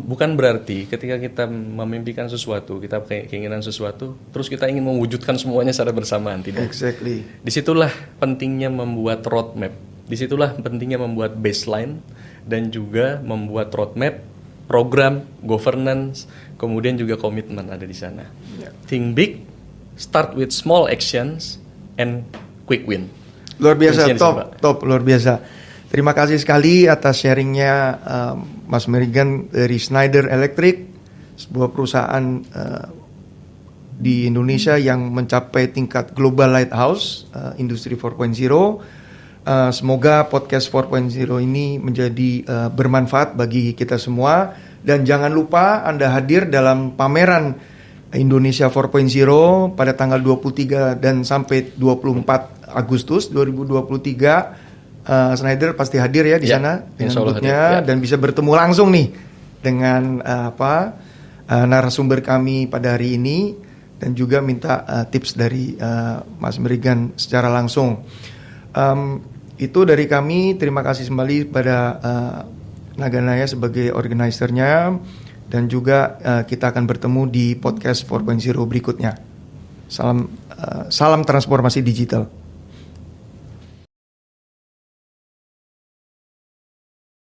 bukan berarti ketika kita memimpikan sesuatu, kita keinginan sesuatu, terus kita ingin mewujudkan semuanya secara bersamaan, tidak. Exactly. Disitulah pentingnya membuat roadmap. Disitulah pentingnya membuat baseline dan juga membuat roadmap, program, governance, kemudian juga komitmen ada di sana. Think big, start with small actions and quick win. Luar biasa, top, luar biasa. Terima kasih sekali atas sharingnya Mas Merigan dari Schneider Electric, sebuah perusahaan di Indonesia yang mencapai tingkat global lighthouse industri 4.0. Semoga podcast 4.0 ini menjadi bermanfaat bagi kita semua, dan jangan lupa Anda hadir dalam pameran Indonesia 4.0 pada tanggal 23 dan sampai 24 Agustus 2023. Schneider pasti hadir ya di sana dengan booth-nya, dan bisa bertemu langsung nih dengan narasumber kami pada hari ini, dan juga minta tips dari Mas Merigan secara langsung. Itu dari kami. Terima kasih kembali pada Naganaya sebagai organisernya, dan juga kita akan bertemu di podcast 4.0 berikutnya. Salam transformasi digital.